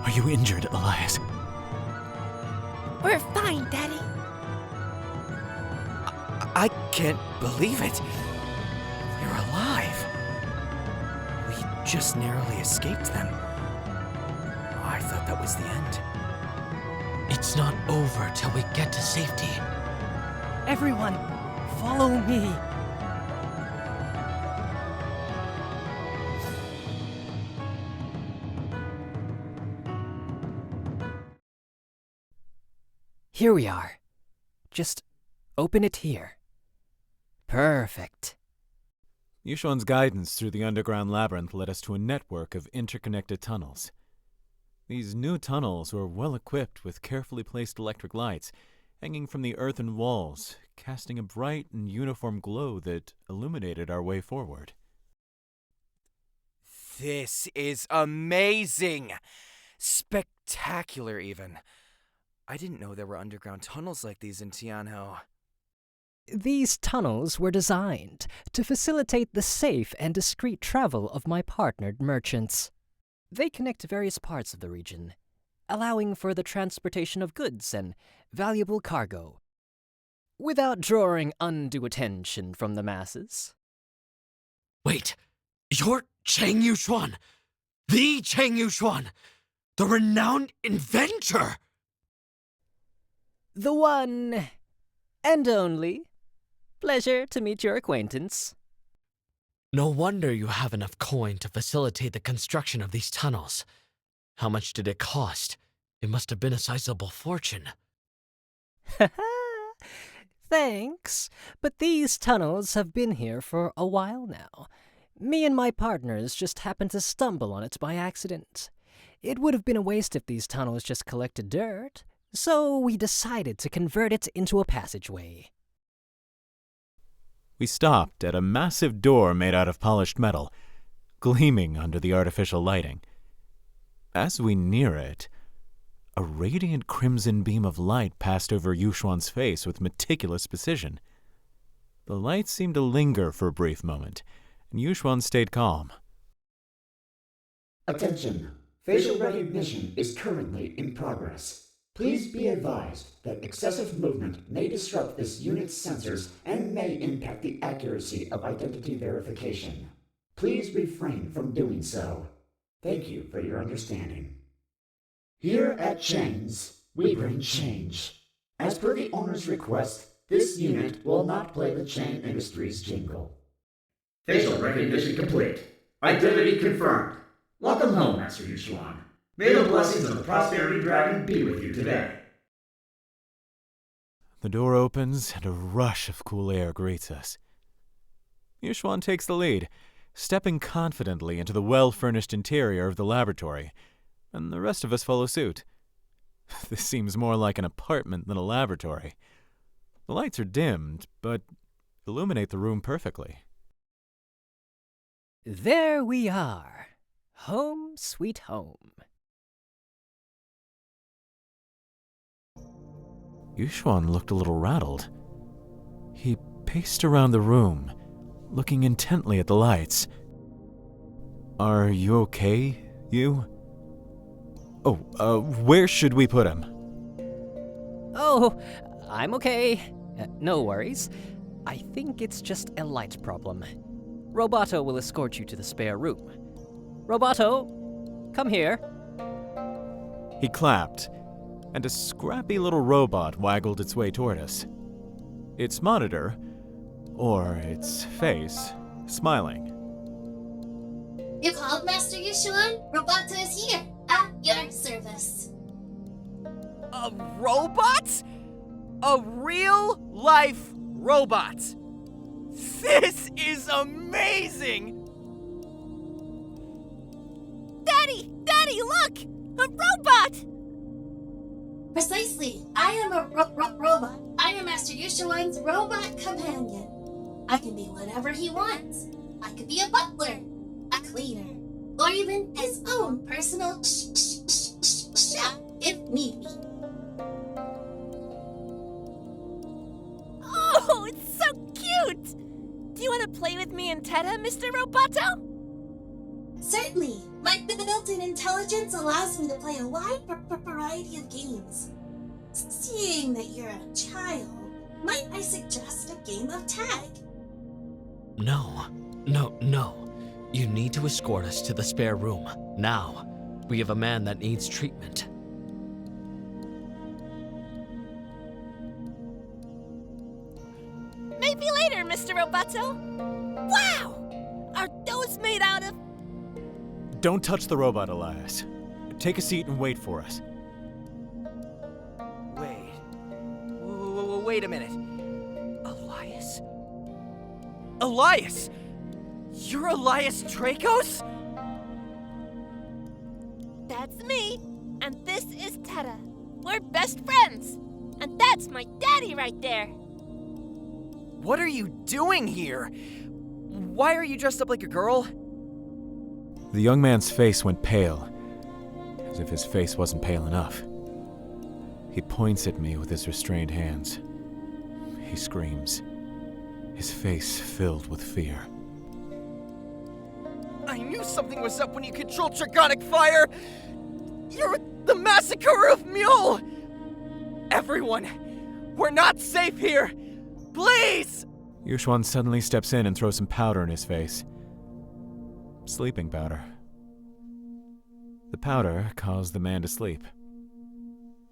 Are you injured, Elias? We're fine, Daddy. I can't believe it. You're alive. We just narrowly escaped them. I thought that was the end. It's not over till we get to safety. Everyone, follow me. Here we are. Just open it here. Perfect. Yushuan's guidance through the underground labyrinth led us to a network of interconnected tunnels. These new tunnels were well equipped with carefully placed electric lights hanging from the earthen walls, casting a bright and uniform glow that illuminated our way forward. This is amazing! Spectacular, even. I didn't know there were underground tunnels like these in Tianho. These tunnels were designed to facilitate the safe and discreet travel of my partnered merchants. They connect various parts of the region, allowing for the transportation of goods and valuable cargo, without drawing undue attention from the masses. Wait, you're Chang Yushuan, the Chang Yushuan, the renowned inventor! The one and only. Pleasure to meet your acquaintance. No wonder you have enough coin to facilitate the construction of these tunnels. How much did it cost? It must have been a sizable fortune. Thanks, but these tunnels have been here for a while now. Me and my partners just happened to stumble on it by accident. It would have been a waste if these tunnels just collected dirt, so we decided to convert it into a passageway. We stopped at a massive door made out of polished metal, gleaming under the artificial lighting. As we near it, a radiant crimson beam of light passed over Yushuan's face with meticulous precision. The light seemed to linger for a brief moment, and Yushuan stayed calm. Attention! Facial recognition is currently in progress. Please be advised that excessive movement may disrupt this unit's sensors and may impact the accuracy of identity verification. Please refrain from doing so. Thank you for your understanding. Here at Chang's, we bring change. As per the owner's request, this unit will not play the Chang Industries jingle. Facial recognition complete. Identity confirmed. Welcome home, Master Yushuan. May the blessings of the Prosperity Dragon be with you today. The door opens and a rush of cool air greets us. Yushuan takes the lead, stepping confidently into the well-furnished interior of the laboratory, and the rest of us follow suit. This seems more like an apartment than a laboratory. The lights are dimmed, but illuminate the room perfectly. There we are. Home sweet home. Yushuan looked a little rattled. He paced around the room, looking intently at the lights. Are you okay, you? Where should we put him? Oh, I'm okay. No worries. I think it's just a light problem. Roboto will escort you to the spare room. Roboto, come here. He clapped, and a scrappy little robot waggled its way toward us. Its monitor, or its face, smiling. You called, Master Yushuan? Roboto is here, at your service. A robot? A real-life robot! This is amazing! Daddy, look! A robot! Precisely. I am a robot. I am Master Yushuan's robot companion. I can be whatever he wants. I could be a butler, a cleaner, or even his own personal chef if need be. Oh, it's so cute! Do you want to play with me and Teta, Mr. Roboto? Certainly. My built-in intelligence allows me to play a wide variety of games. Seeing that you're a child, might I suggest a game of tag? No. You need to escort us to the spare room, now. We have a man that needs treatment. Maybe later, Mr. Roboto. Wow! Are those made out of... Don't touch the robot, Elias. Take a seat and wait for us. Wait a minute. Elias? Elias! You're Elias Dracos? That's me, and this is Teta. We're best friends, and that's my daddy right there. What are you doing here? Why are you dressed up like a girl? The young man's face went pale, as if his face wasn't pale enough. He points at me with his restrained hands. He screams, his face filled with fear. I knew something was up when you controlled Draconic Fire! You're the massacrer of Mule! Everyone, we're not safe here! Please! Yushwan suddenly steps in and throws some powder in his face. Sleeping powder. The powder caused the man to sleep.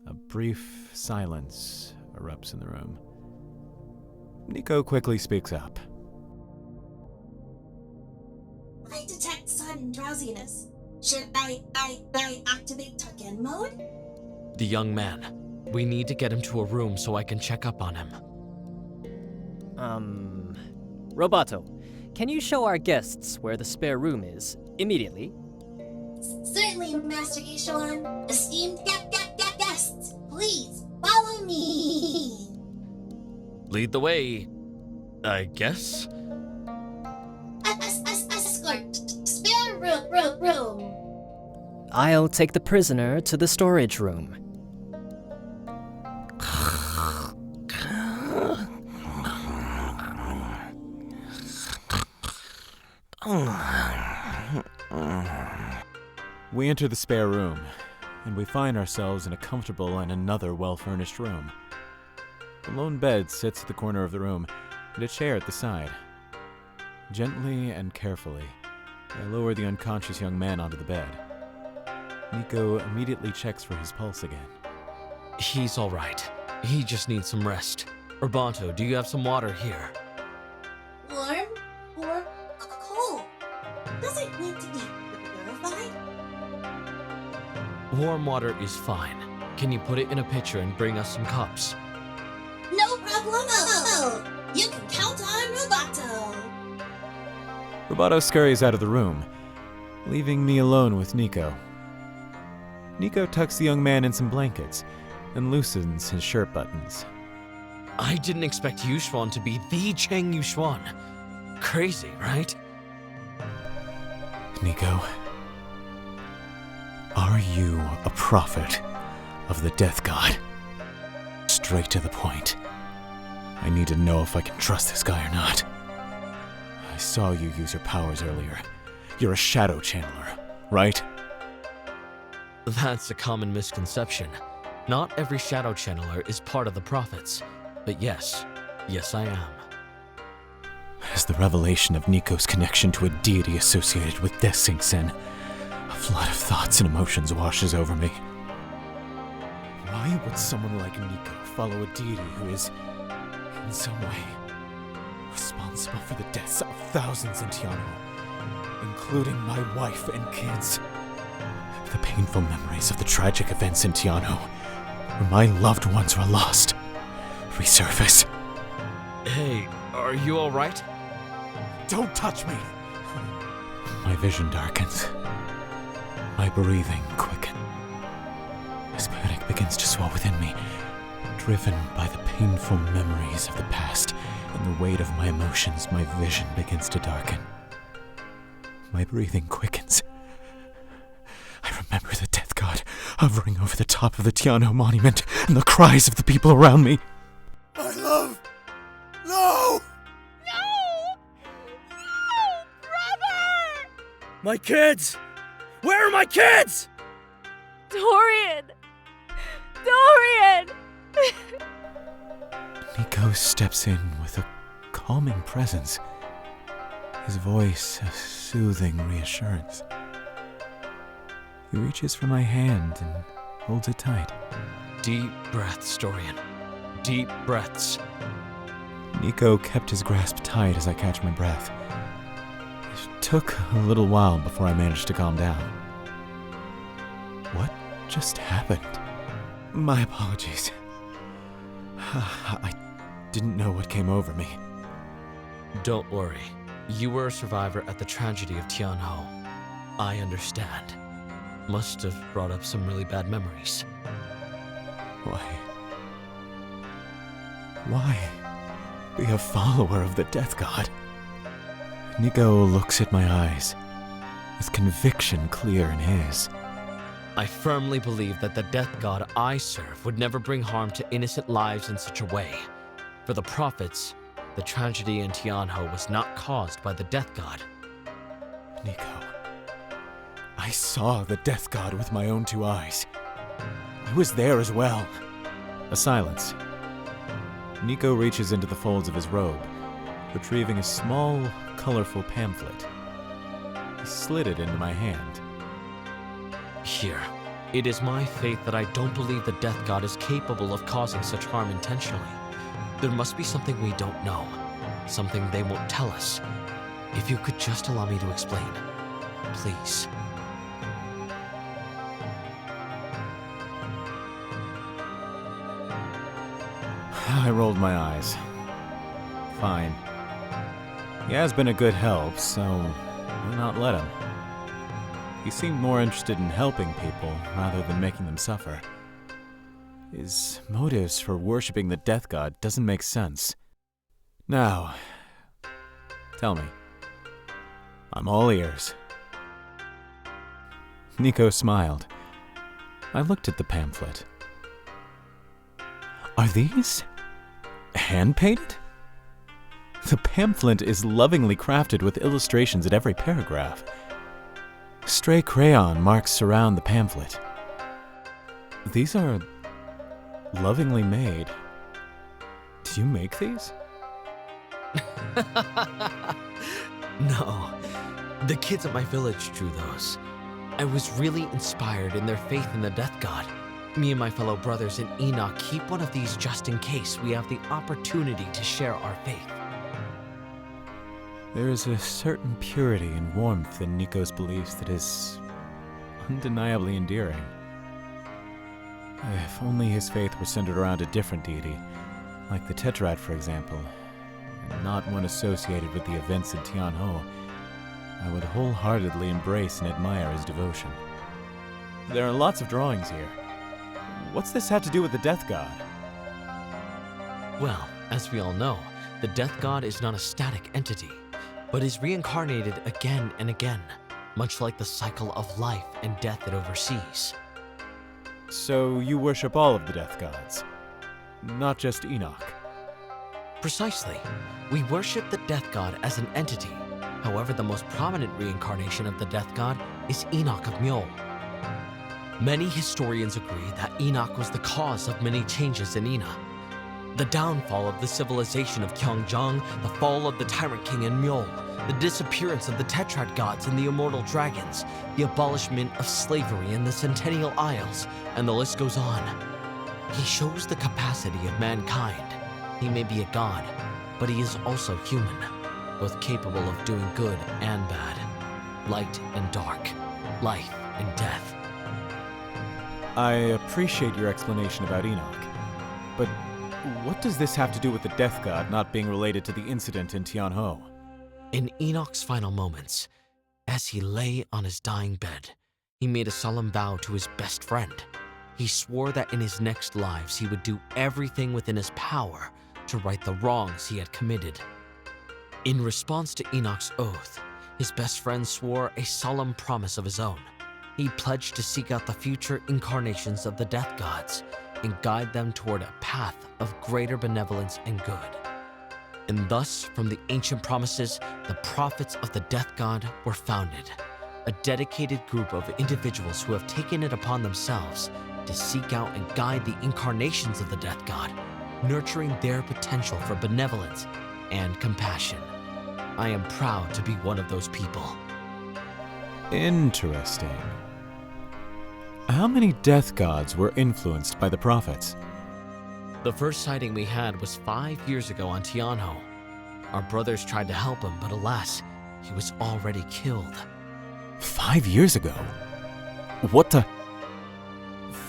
A brief silence erupts in the room. Niko quickly speaks up. I detect sudden drowsiness. Should I activate tuck-in mode? The young man. We need to get him to a room so I can check up on him. Roboto, can you show our guests where the spare room is immediately? Certainly, Master Yushuan. Esteemed guests, please follow me. Lead the way, I guess? Escort. Spare room. I'll take the prisoner to the storage room. We enter the spare room, and we find ourselves in a comfortable and another well-furnished room. A lone bed sits at the corner of the room, and a chair at the side. Gently and carefully, I lower the unconscious young man onto the bed. Niko immediately checks for his pulse again. He's all right. He just needs some rest. Urbanto, do you have some water here? Warm or cold? Does it need to be purified? Warm water is fine. Can you put it in a pitcher and bring us some cups? No problemo. You can count on Roboto. Roboto scurries out of the room, leaving me alone with Niko. Niko tucks the young man in some blankets and loosens his shirt buttons. I didn't expect Yushwan to be the Chang Yushwan. Crazy, right? Niko, are you a prophet of the Death God? Straight to the point. I need to know if I can trust this guy or not. I saw you use your powers earlier. You're a shadow channeler, right? That's a common misconception. Not every shadow channeler is part of the prophets. But yes I am. As the revelation of Niko's connection to a deity associated with death sinks in, a flood of thoughts and emotions washes over me. Why would someone like Niko follow a deity who is, in some way, responsible for the deaths of thousands in Tiano, including my wife and kids? The painful memories of the tragic events in Tiano, where my loved ones were lost, resurface. Hey, are you all right? Don't touch me! My vision darkens. My breathing quickens. As panic begins to swell within me, driven by the painful memories of the past and the weight of my emotions, my vision begins to darken. My breathing quickens. I remember the Death God hovering over the top of the Tiano monument and the cries of the people around me. My love! No! No! No, brother! My kids! Where are my kids? Dorian! Dorian! Niko steps in with a calming presence, his voice a soothing reassurance. He reaches for my hand and holds it tight. Deep breaths, Dorian. Deep breaths. Niko kept his grasp tight as I catch my breath. It took a little while before I managed to calm down. What just happened? My apologies. I didn't know what came over me. Don't worry. You were a survivor at the tragedy of Tianho. I understand. Must have brought up some really bad memories. Why be a follower of the Death God? Niko looks at my eyes, with conviction clear in his. I firmly believe that the Death God I serve would never bring harm to innocent lives in such a way. For the prophets, the tragedy in Tianho was not caused by the Death God. Niko, I saw the Death God with my own two eyes. I was there as well. A silence. Niko reaches into the folds of his robe, retrieving a small, colorful pamphlet. He slid it into my hand. Here, it is my faith that I don't believe the Death God is capable of causing such harm intentionally. There must be something we don't know, something they won't tell us. If you could just allow me to explain, please. I rolled my eyes. Fine. He has been a good help, so why not let him? He seemed more interested in helping people rather than making them suffer. His motives for worshipping the Death God doesn't make sense. Now, tell me. I'm all ears. Niko smiled. I looked at the pamphlet. Are these hand-painted? The pamphlet is lovingly crafted with illustrations at every paragraph. Stray crayon marks surround the pamphlet. These are lovingly made. Do you make these? No, the kids at my village drew those. I was really inspired in their faith in the Death God. Me and my fellow brothers in Enoch keep one of these just in case we have the opportunity to share our faith. There is a certain purity and warmth in Niko's beliefs that is undeniably endearing. If only his faith were centered around a different deity, like the Tetrad, for example, and not one associated with the events in Tianho, I would wholeheartedly embrace and admire his devotion. There are lots of drawings here. What's this have to do with the Death God? Well, as we all know, the Death God is not a static entity, but is reincarnated again and again, much like the cycle of life and death it oversees. So you worship all of the Death Gods, not just Enoch? Precisely. We worship the Death God as an entity. However, the most prominent reincarnation of the Death God is Enoch of Myeol. Many historians agree that Enoch was the cause of many changes in Ina. The downfall of the civilization of Kyeongjang, the fall of the Tyrant King in Myeol, the disappearance of the Tetrad gods and the immortal dragons, the abolishment of slavery in the Centennial Isles, and the list goes on. He shows the capacity of mankind. He may be a god, but he is also human, both capable of doing good and bad, light and dark, life and death. I appreciate your explanation about Enoch, but what does this have to do with the Death God not being related to the incident in Tianho? In Enoch's final moments, as he lay on his dying bed, he made a solemn vow to his best friend. He swore that in his next lives he would do everything within his power to right the wrongs he had committed. In response to Enoch's oath, his best friend swore a solemn promise of his own. He pledged to seek out the future incarnations of the Death Gods and guide them toward a path of greater benevolence and good. And thus, from the ancient promises, the prophets of the Death God were founded. a dedicated group of individuals who have taken it upon themselves to seek out and guide the incarnations of the Death God, nurturing their potential for benevolence and compassion. I am proud to be one of those people. Interesting. How many Death Gods were influenced by the prophets? The first sighting we had was 5 years ago on Tianho. Our brothers tried to help him, but alas, he was already killed. 5 years ago? What the?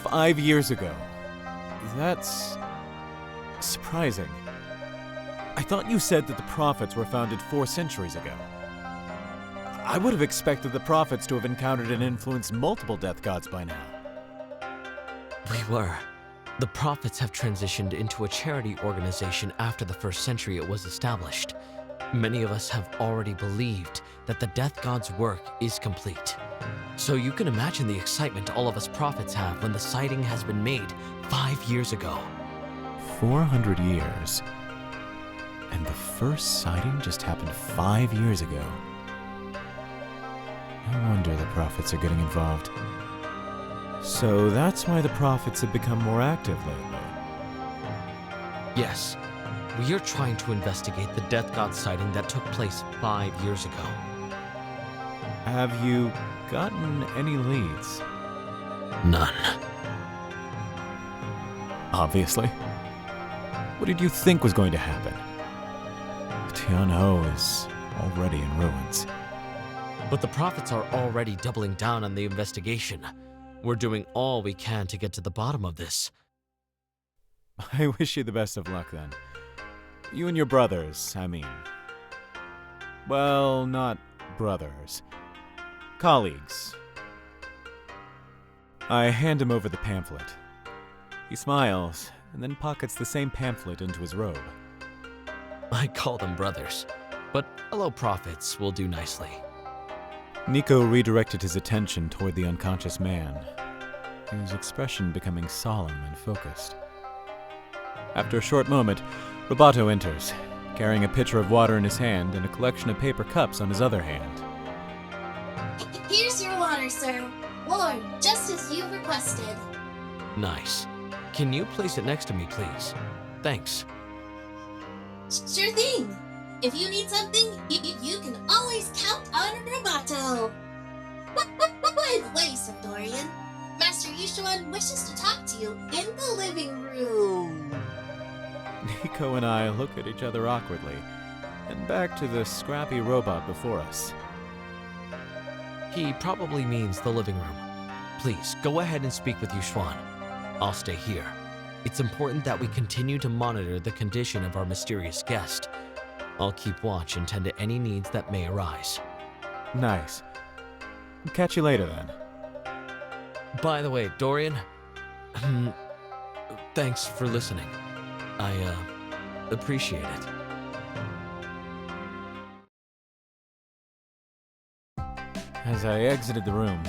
5 years ago? That's surprising. I thought you said that the prophets were founded 4 centuries ago. I would have expected the prophets to have encountered and influenced multiple Death Gods by now. We were. The prophets have transitioned into a charity organization after the 1st century it was established. Many of us have already believed that the Death God's work is complete. So you can imagine the excitement all of us prophets have when the sighting has been made 5 years ago. 400 years. And the first sighting just happened 5 years ago. No wonder the prophets are getting involved. So that's why the prophets have become more active lately. Yes, we are trying to investigate the Death God sighting that took place 5 years ago. Have you gotten any leads? None. Obviously. What did you think was going to happen? Tianho is already in ruins. But the prophets are already doubling down on the investigation. We're doing all we can to get to the bottom of this. I wish you the best of luck then. You and your brothers, I mean. Well, not brothers. Colleagues. I hand him over the pamphlet. He smiles, and then pockets the same pamphlet into his robe. I call them brothers, but fellow prophets will do nicely. Niko redirected his attention toward the unconscious man, his expression becoming solemn and focused. After a short moment, Roboto enters, carrying a pitcher of water in his hand and a collection of paper cups on his other hand. Here's your water, sir. Warm, just as you requested. Nice. Can you place it next to me, please? Thanks. Sure thing. If you need something, you can always count on Roboto. By the way, Sir Dorian, Master Yushuan wishes to talk to you in the living room. Niko and I look at each other awkwardly, and back to the scrappy robot before us. He probably means the living room. Please, go ahead and speak with Yushuan. I'll stay here. It's important that we continue to monitor the condition of our mysterious guest. I'll keep watch and tend to any needs that may arise. Nice. Catch you later then. By the way, Dorian, thanks for listening. I appreciate it. As I exited the room,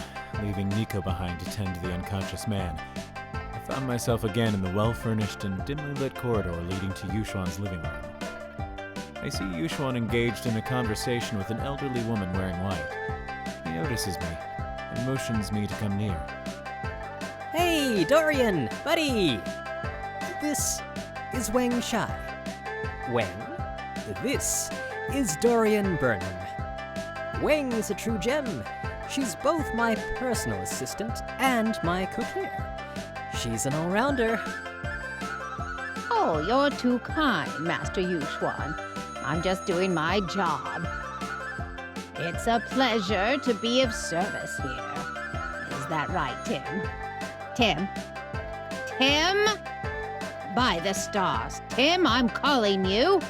leaving Niko behind to tend to the unconscious man, I found myself again in the well-furnished and dimly lit corridor leading to Yushuan's living room. I see Yushuan engaged in a conversation with an elderly woman wearing white. He notices me and motions me to come near. Hey, Dorian, buddy! This is Wang Shai. Wang, this is Dorian Burnham. Wang is a true gem. She's both my personal assistant and my cook-here. She's an all-rounder. Oh, you're too kind, Master Yushuan. I'm just doing my job. It's a pleasure to be of service here. Is that right, Tim? Tim? Tim? By the stars, Tim, I'm calling you.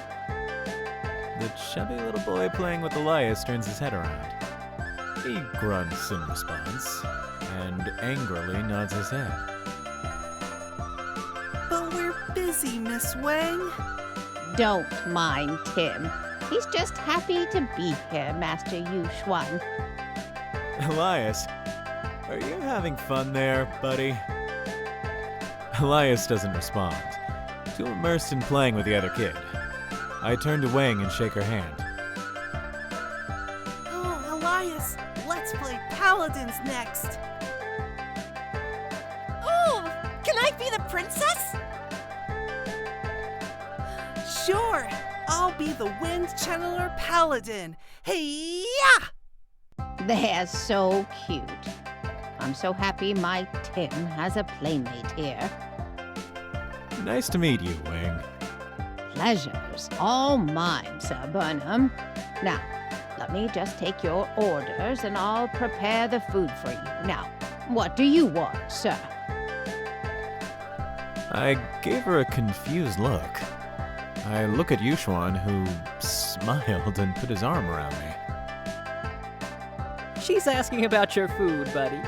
The chubby little boy playing with Elias turns his head around. He grunts in response, and angrily nods his head. But we're busy, Miss Wang. Don't mind Tim. He's just happy to be here, Master Yushuan. Elias, are you having fun there, buddy? Elias doesn't respond, too immersed in playing with the other kid. I turn to Wang and shake her hand. Oh, Elias, let's play Paladin's next. Oh, can I be the princess? Sure, I'll be the Wind Channeler Paladin. Hey-ya! They're so cute. I'm so happy my Tim has a playmate here. Nice to meet you, Wing. Pleasure's all mine, Sir Burnham. Now, let me just take your orders and I'll prepare the food for you. Now, what do you want, sir? I gave her a confused look. I look at Yuxuan, who smiled and put his arm around me. She's asking about your food, buddy.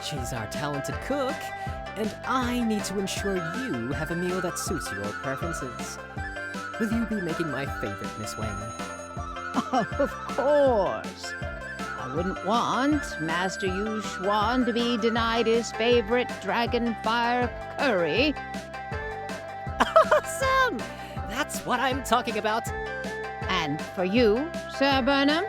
She's our talented cook, and I need to ensure you have a meal that suits your preferences. Will you be making my favorite, Miss Wang? Of course. I wouldn't want Master Yu Xuan to be denied his favorite dragon fire curry. Awesome! That's what I'm talking about. And for you, Sir Burnham?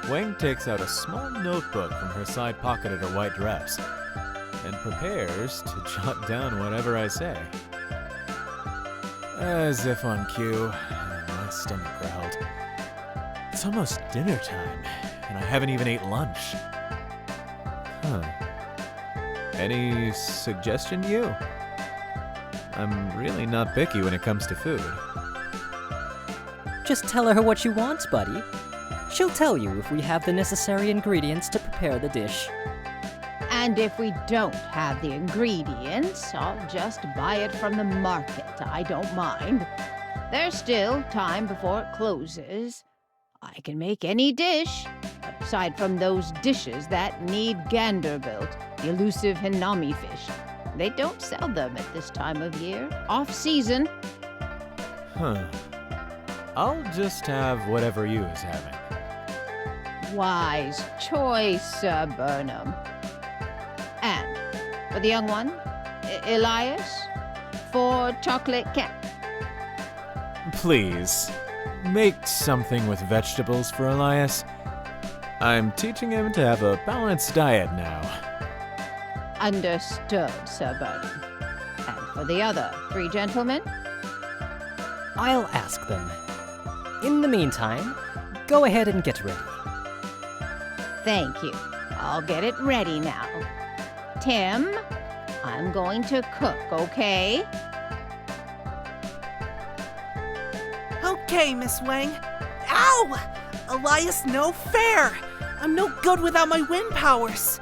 Wang takes out a small notebook from her side pocket of her white dress and prepares to jot down whatever I say. As if on cue, my stomach growled. It's almost dinner time, and I haven't even ate lunch. Any suggestion, you? I'm really not picky when it comes to food. Just tell her what you want, buddy. She'll tell you if we have the necessary ingredients to prepare the dish. And if we don't have the ingredients, I'll just buy it from the market. I don't mind. There's still time before it closes. I can make any dish, aside from those dishes that need Ganderbilt, the elusive Hinami fish. They don't sell them at this time of year. Off-season. I'll just have whatever you is having. Wise choice, Sir Burnham. And for the young one, Elias, 4 chocolate cat. Please, make something with vegetables for Elias. I'm teaching him to have a balanced diet now. Understood, Sir Burnham. And for the other 3 gentlemen? I'll ask them. In the meantime, go ahead and get ready. Thank you. I'll get it ready now. Tim, I'm going to cook, okay? Okay, Miss Wang. Ow! Elias, no fair! I'm no good without my wind powers.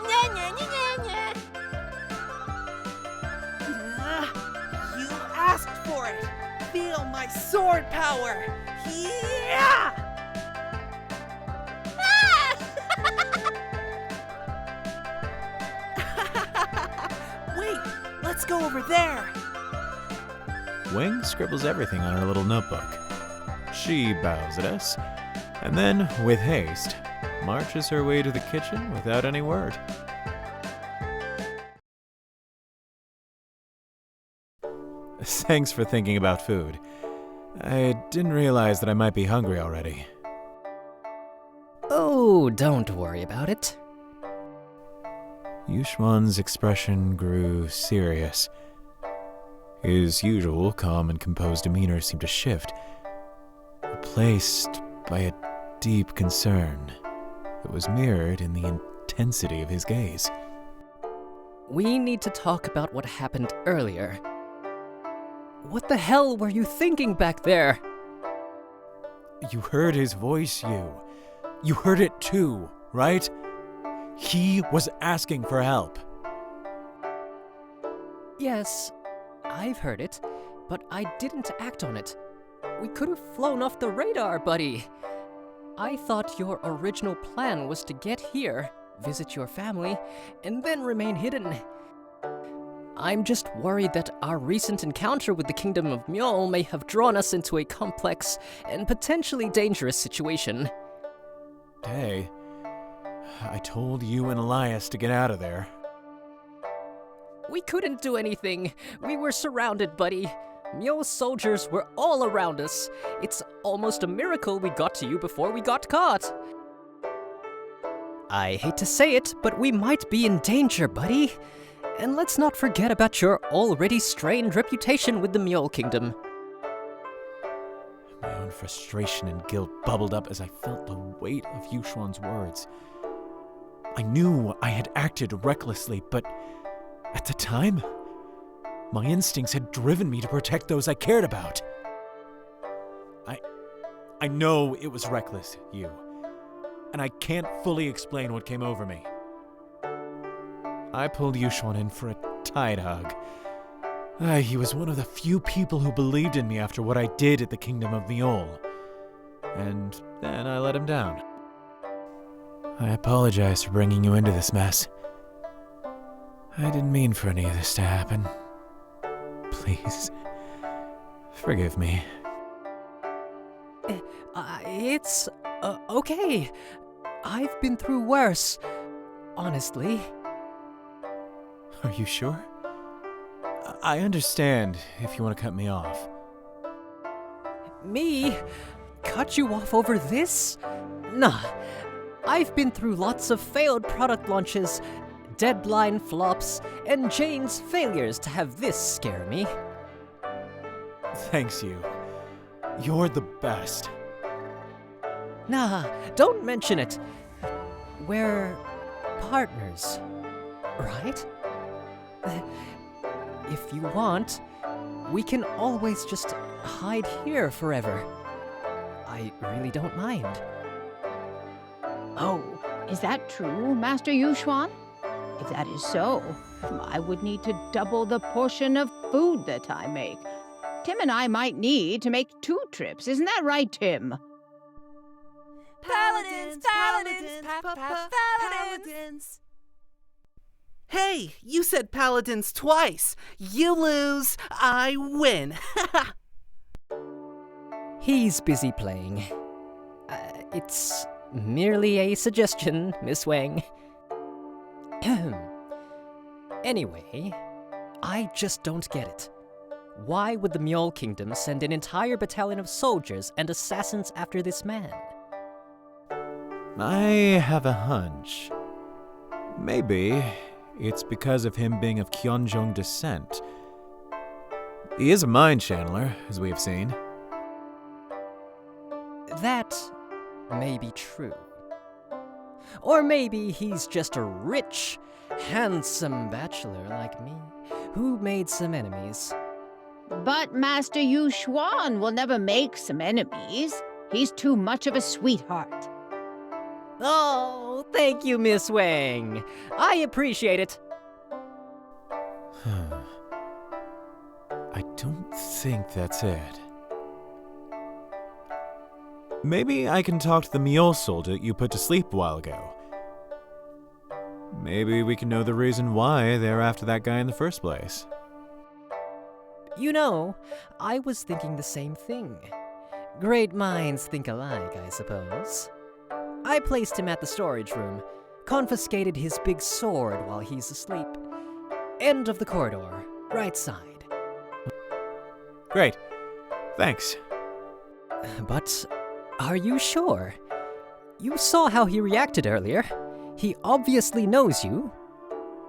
Nya, nya, nya, nya, nya. You asked for it. Feel my sword power. Yeah! Wait, let's go over there. Wing scribbles everything on her little notebook. She bows at us, and then, with haste, marches her way to the kitchen without any word. Thanks for thinking about food. I didn't realize that I might be hungry already. Oh, don't worry about it. Yuxuan's expression grew serious. His usual calm and composed demeanor seemed to shift, replaced by a deep concern that was mirrored in the intensity of his gaze. We need to talk about what happened earlier. What the hell were you thinking back there? You heard his voice, you. You heard it too, right? He was asking for help. Yes, I've heard it, but I didn't act on it. We could have flown off the radar, buddy. I thought your original plan was to get here, visit your family, and then remain hidden. I'm just worried that our recent encounter with the Kingdom of Myeol may have drawn us into a complex and potentially dangerous situation. Hey, I told you and Elias to get out of there. We couldn't do anything. We were surrounded, buddy. Mule soldiers were all around us. It's almost a miracle we got to you before we got caught. I hate to say it, but we might be in danger, buddy. And let's not forget about your already strained reputation with the Mule Kingdom. My own frustration and guilt bubbled up as I felt the weight of Yushuan's words. I knew I had acted recklessly, but at the time, my instincts had driven me to protect those I cared about. I know it was reckless, Yu, and I can't fully explain what came over me. I pulled Yushuan in for a tight hug. He was one of the few people who believed in me after what I did at the Kingdom of Mule. And then I let him down. I apologize for bringing you into this mess. I didn't mean for any of this to happen. Please, forgive me. It's okay. I've been through worse, honestly. Are you sure? I understand if you want to cut me off. Me? Cut you off over this? Nah. I've been through lots of failed product launches, deadline flops, and Jane's failures to have this scare me. Thanks, you. You're the best. Nah, don't mention it. We're partners, right? If you want, we can always just hide here forever. I really don't mind. Oh, is that true, Master Yushuan? If that is so, I would need to double the portion of food that I make. Tim and I might need to make 2 trips. Isn't that right, Tim? Paladins! Paladins! Hey, you said paladins twice. You lose, I win. He's busy playing. It's merely a suggestion, Miss Wang. Anyway, I just don't get it. Why would the Mule Kingdom send an entire battalion of soldiers and assassins after this man? I have a hunch. Maybe it's because of him being of Kyeongjang descent. He is a mind channeler, as we have seen. That may be true. Or maybe he's just a rich, handsome bachelor like me, who made some enemies. But Master Yushuan will never make some enemies. He's too much of a sweetheart. Oh, thank you, Miss Wang. I appreciate it. I don't think that's it. Maybe I can talk to the Mule soldier you put to sleep a while ago. Maybe we can know the reason why they're after that guy in the first place. You know, I was thinking the same thing. Great minds think alike, I suppose. I placed him at the storage room, confiscated his big sword while he's asleep. End of the corridor, right side. Great. Thanks. But are you sure? You saw how he reacted earlier. He obviously knows you.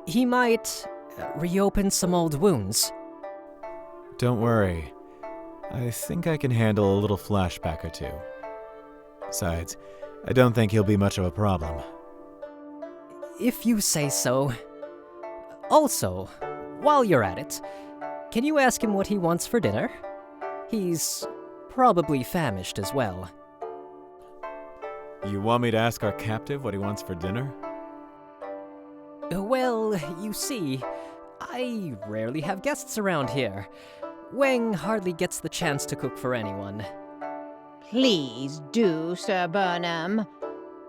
He might reopen some old wounds. Don't worry. I think I can handle a little flashback or 2. Besides, I don't think he'll be much of a problem. If you say so. Also, while you're at it, can you ask him what he wants for dinner? He's probably famished as well. You want me to ask our captive what he wants for dinner? Well, you see, I rarely have guests around here. Wang hardly gets the chance to cook for anyone. Please do, Sir Burnham.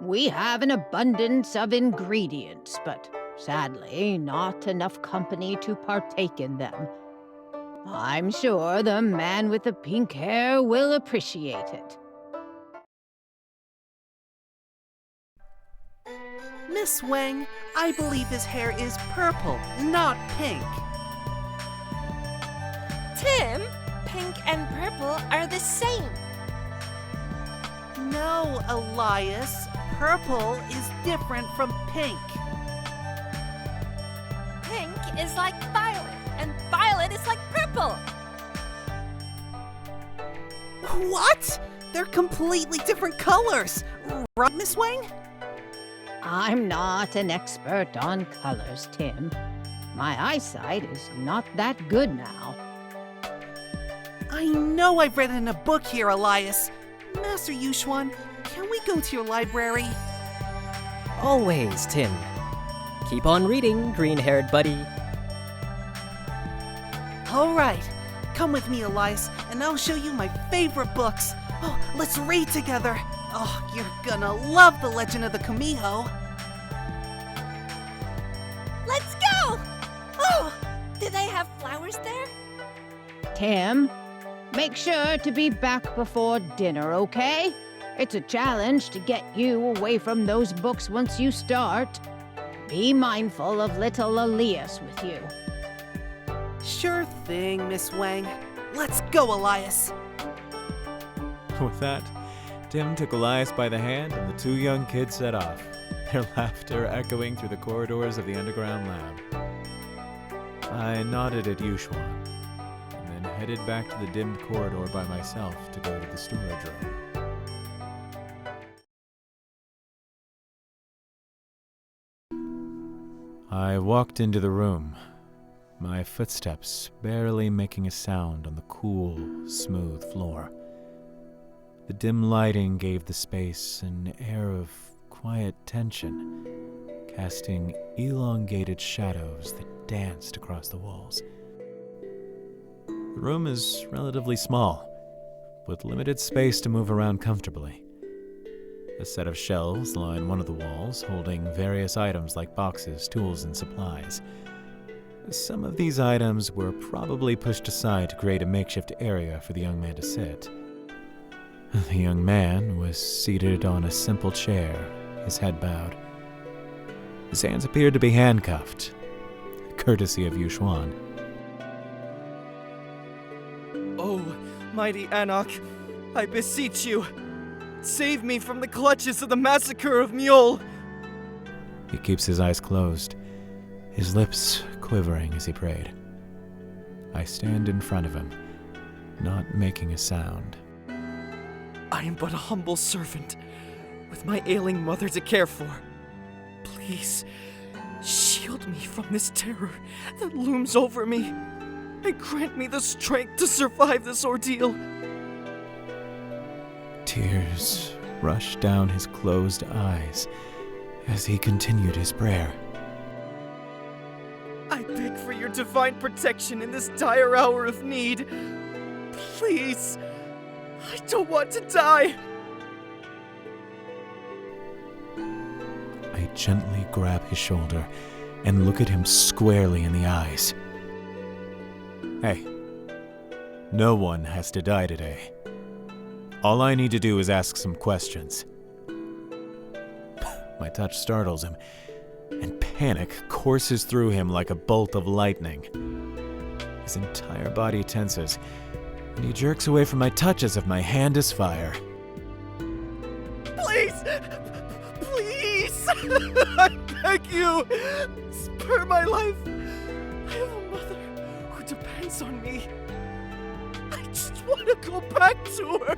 We have an abundance of ingredients, but sadly, not enough company to partake in them. I'm sure the man with the pink hair will appreciate it. Miss Wang, I believe his hair is purple, not pink. Tim, pink and purple are the same. No, Elias. Purple is different from pink. Pink is like violet, and violet is like purple. What? They're completely different colors. Right, Miss Wang? I'm not an expert on colors, Tim. My eyesight is not that good now. I know I've read it in a book here, Elias. Master Yuxuan, can we go to your library? Always, Tim. Keep on reading, green-haired buddy. All right. Come with me, Elias, and I'll show you my favorite books. Oh, let's read together. Oh, you're gonna love The Legend of the Kumiho. Let's go! Oh, do they have flowers there? Tim, make sure to be back before dinner, okay? It's a challenge to get you away from those books once you start. Be mindful of little Elias with you. Sure thing, Miss Wang. Let's go, Elias. With that, Tim took Elias by the hand and the two young kids set off, their laughter echoing through the corridors of the underground lab. I nodded at Yuxuan, and then headed back to the dimmed corridor by myself to go to the storage room. I walked into the room, my footsteps barely making a sound on the cool, smooth floor. The dim lighting gave the space an air of quiet tension, casting elongated shadows that danced across the walls. The room is relatively small, with limited space to move around comfortably. A set of shelves line one of the walls, holding various items like boxes, tools, and supplies. Some of these items were probably pushed aside to create a makeshift area for the young man to sit. The young man was seated on a simple chair, his head bowed. His hands appeared to be handcuffed, courtesy of Yuxuan. Oh, mighty Anak, I beseech you, save me from the clutches of the massacre of Mule. He keeps his eyes closed, his lips quivering as he prayed. I stand in front of him, not making a sound. I am but a humble servant, with my ailing mother to care for. Please, shield me from this terror that looms over me, and grant me the strength to survive this ordeal. Tears rushed down his closed eyes as he continued his prayer. I beg for your divine protection in this dire hour of need. Please, I don't want to die. I gently grab his shoulder and look at him squarely in the eyes. Hey, no one has to die today. All I need to do is ask some questions. My touch startles him, and panic courses through him like a bolt of lightning. His entire body tenses, and he jerks away from my touch as if my hand is fire. Please! Please! I beg you! Spare my life! I have a mother who depends on me. I just want to go back to her.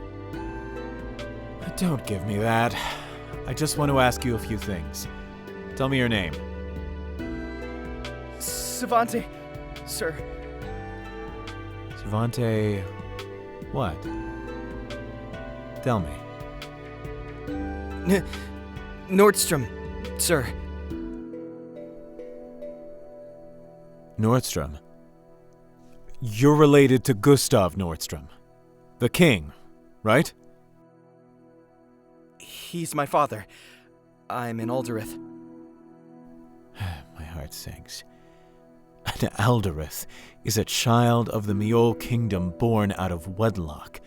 Don't give me that. I just want to ask you a few things. Tell me your name. Savante, sir. Savante... what? Tell me. Nordstrom, sir. Nordstrom? You're related to Gustav Nordstrom, the king, right? He's my father. I'm an Aldereth. My heart sinks. An Aldereth is a child of the Mule kingdom born out of wedlock.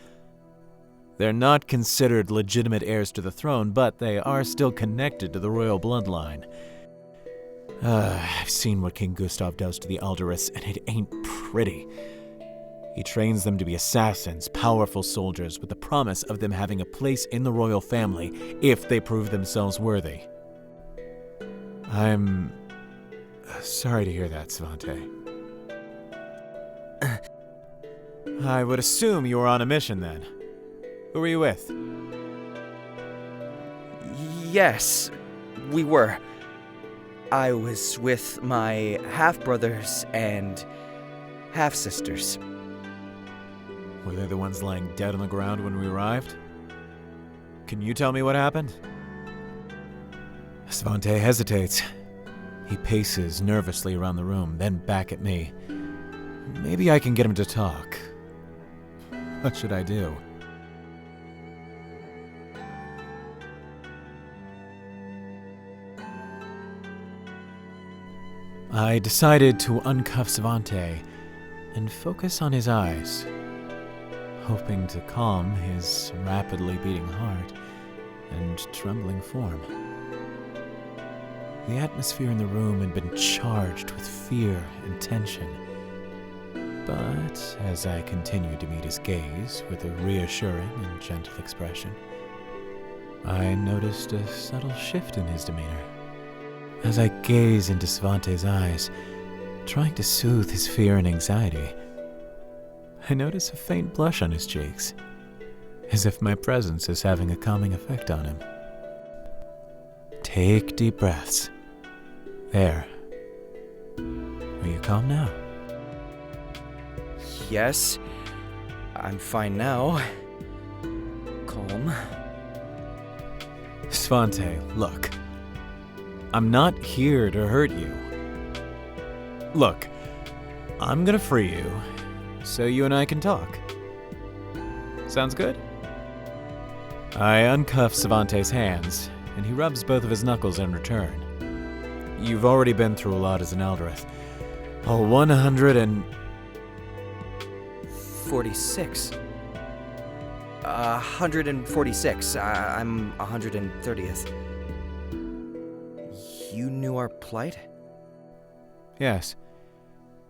They're not considered legitimate heirs to the throne, but they are still connected to the royal bloodline. I've seen what King Gustav does to the Aldereths, and it ain't pretty. He trains them to be assassins, powerful soldiers, with the promise of them having a place in the royal family if they prove themselves worthy. I'm sorry to hear that, Svante. I would assume you were on a mission then. Who were you with? Yes, we were. I was with my half-brothers and half-sisters. Were they the ones lying dead on the ground when we arrived? Can you tell me what happened? Svante hesitates. He paces nervously around the room, then back at me. Maybe I can get him to talk. What should I do? I decided to uncuff Svante and focus on his eyes, hoping to calm his rapidly beating heart and trembling form. The atmosphere in the room had been charged with fear and tension, but as I continued to meet his gaze with a reassuring and gentle expression, I noticed a subtle shift in his demeanor. As I gaze into Svante's eyes, trying to soothe his fear and anxiety, I notice a faint blush on his cheeks, as if my presence is having a calming effect on him. Take deep breaths. There. Are you calm now? Yes, I'm fine now. Calm. Svante, look. I'm not here to hurt you. Look, I'm gonna free you, so you and I can talk. Sounds good? I uncuff Svante's hands, and he rubs both of his knuckles in return. You've already been through a lot as an Eldereth. All 146. 146. I'm 130th. You knew our plight? Yes.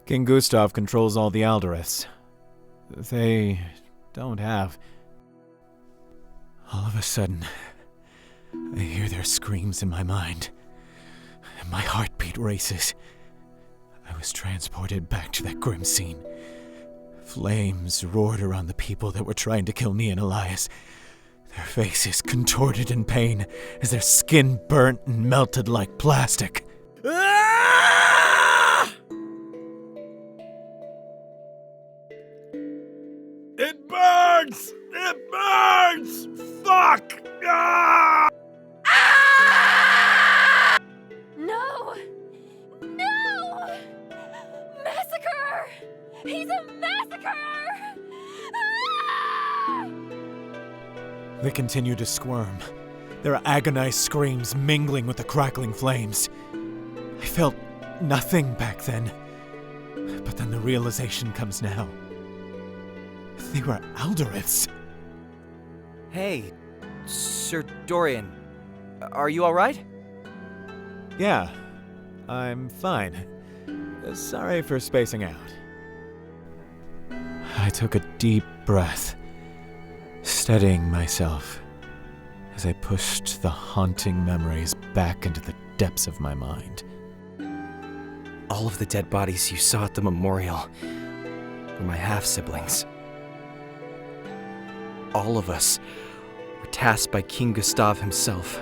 King Gustav controls all the Eldereths. They don't have... All of a sudden, I hear their screams in my mind, and my heartbeat races. I was transported back to that grim scene. Flames roared around the people that were trying to kill me and Elias. Their faces contorted in pain as their skin burnt and melted like plastic. It burns! It burns! Fuck! Ah! No! No! Massacre! He's a massacre! Ah! They continue to squirm, their agonized screams mingling with the crackling flames. I felt nothing back then, but then the realization comes now. They were Eldereths. Hey, Sir Dorian. Are you alright? Yeah, I'm fine. Sorry for spacing out. I took a deep breath, steadying myself as I pushed the haunting memories back into the depths of my mind. All of the dead bodies you saw at the memorial were my half-siblings. All of us were tasked by King Gustav himself.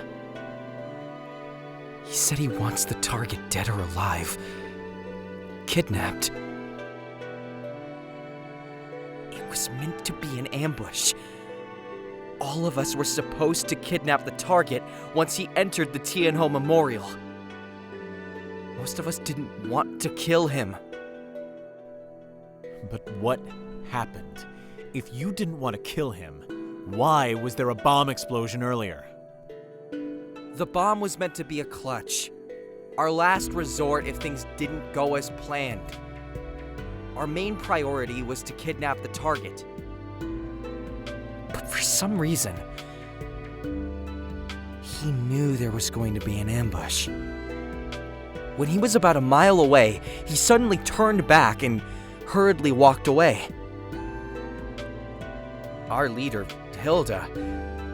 He said he wants the target dead or alive, kidnapped. It was meant to be an ambush. All of us were supposed to kidnap the target once he entered the Tianho Memorial. Most of us didn't want to kill him. But what happened? If you didn't want to kill him, why was there a bomb explosion earlier? The bomb was meant to be a clutch. Our last resort if things didn't go as planned. Our main priority was to kidnap the target. But for some reason, he knew there was going to be an ambush. When he was about a mile away, he suddenly turned back and hurriedly walked away. our leader, Hilda,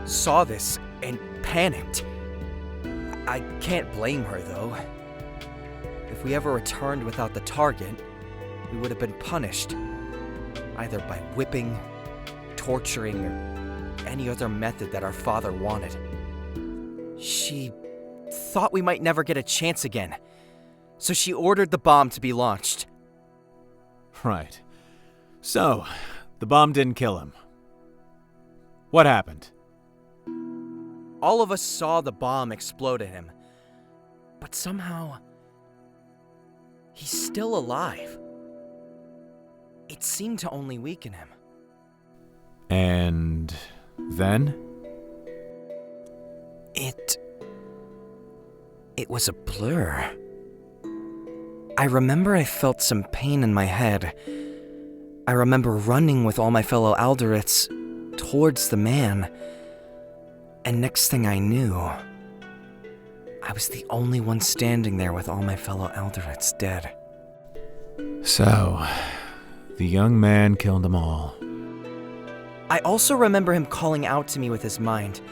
saw this and panicked. I can't blame her, though. If we ever returned without the target, we would have been punished, either by whipping, torturing, or any other method that our father wanted. She thought we might never get a chance again, so she ordered the bomb to be launched. Right. So, the bomb didn't kill him. What happened? All of us saw the bomb explode at him, but somehow, he's still alive. It seemed to only weaken him. And then? It was a blur. I remember I felt some pain in my head. I remember running with all my fellow Alderates towards the man. And next thing I knew, I was the only one standing there with all my fellow Alderates dead. So, the young man killed them all. I also remember him calling out to me with his mind.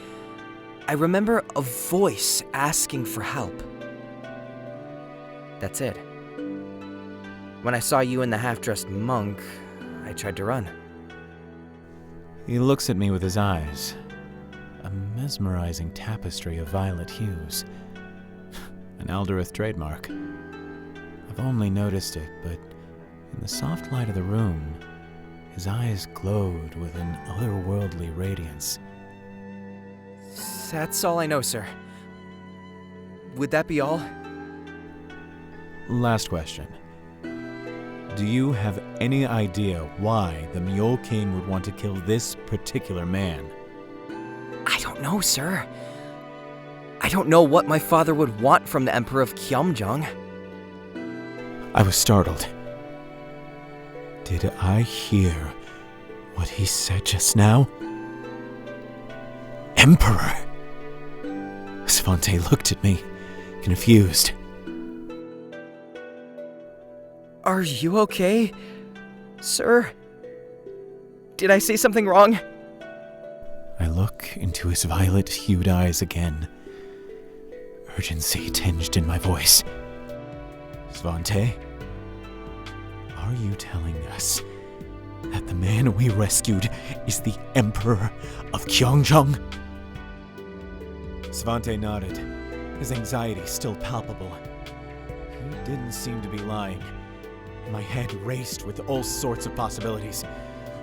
I remember a voice asking for help. That's it. When I saw you and the half-dressed monk, I tried to run. He looks at me with his eyes. A mesmerizing tapestry of violet hues. An Aldereth trademark. I've only noticed it, but in the soft light of the room, his eyes glowed with an otherworldly radiance. That's all I know, sir. Would that be all? Last question. Do you have any idea why the Mule King would want to kill this particular man? I don't know, sir. I don't know what my father would want from the Emperor of Kyeongjang. I was startled. Did I hear what he said just now? Emperor! Svante looked at me, confused. Are you okay, sir? Did I say something wrong? I look into his violet-hued eyes again. Urgency tinged in my voice. Svante, are you telling us that the man we rescued is the Emperor of Kyeongjang? Svante nodded, his anxiety still palpable. He didn't seem to be lying. My head raced with all sorts of possibilities.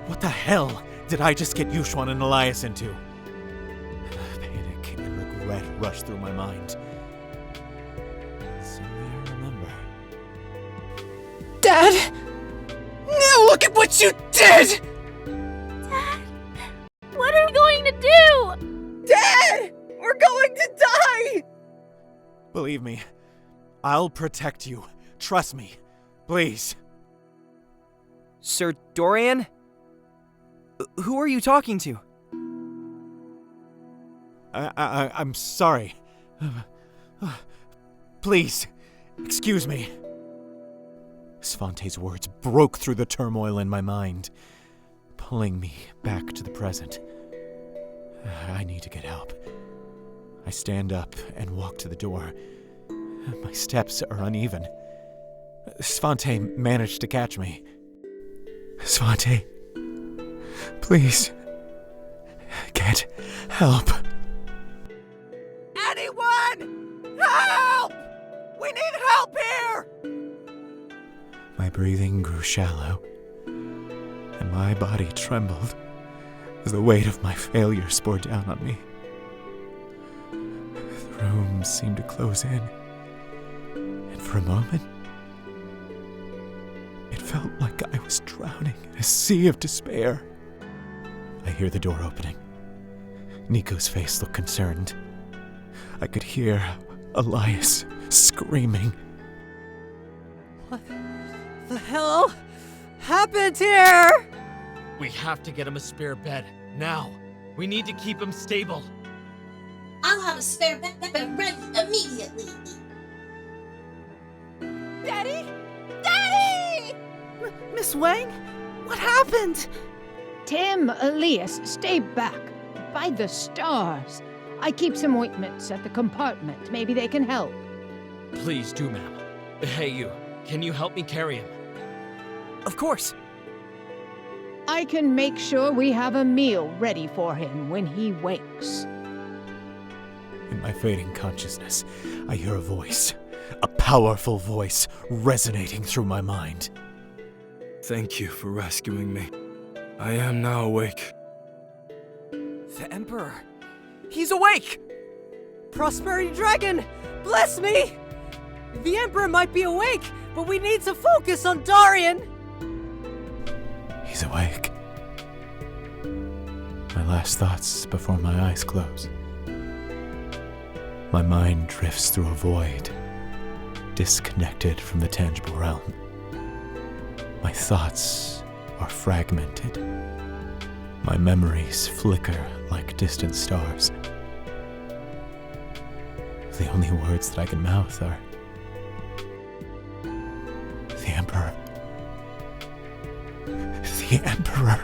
What the hell did I just get Yushwan and Elias into? Panic and regret rushed through my mind. Suddenly I remember. Dad! Now look at what you did! Dad, what are we going to do? Dad! We're going to die! Believe me, I'll protect you. Trust me. Please. Sir Dorian? Who are you talking to? I'm sorry. Please, excuse me. Svante's words broke through the turmoil in my mind, pulling me back to the present. I need to get help. I stand up and walk to the door. My steps are uneven. Svante managed to catch me. Svante, please, get help. Anyone! Help! We need help here! My breathing grew shallow, and my body trembled as the weight of my failures bore down on me. The room seemed to close in, and for a moment, it felt like I was drowning in a sea of despair. I hear the door opening. Niko's face looked concerned. I could hear Elias screaming. What the hell happened here? We have to get him a spare bed, now. We need to keep him stable. I'll have a spare bed ready immediately. Daddy? Daddy! Miss Wang? What happened? Tim, Elias, stay back. By the stars. I keep some ointments at the compartment. Maybe they can help. Please do, ma'am. Hey, you. Can you help me carry him? Of course. I can make sure we have a meal ready for him when he wakes. In my fading consciousness, I hear a voice. A powerful voice resonating through my mind. Thank you for rescuing me. I am now awake. The Emperor. He's awake! Prosperity Dragon, bless me! The Emperor might be awake, but we need to focus on Darian! He's awake. My last thoughts before my eyes close. My mind drifts through a void, disconnected from the tangible realm. My thoughts are fragmented. My memories flicker like distant stars. The only words that I can mouth are the Emperor. The Emperor.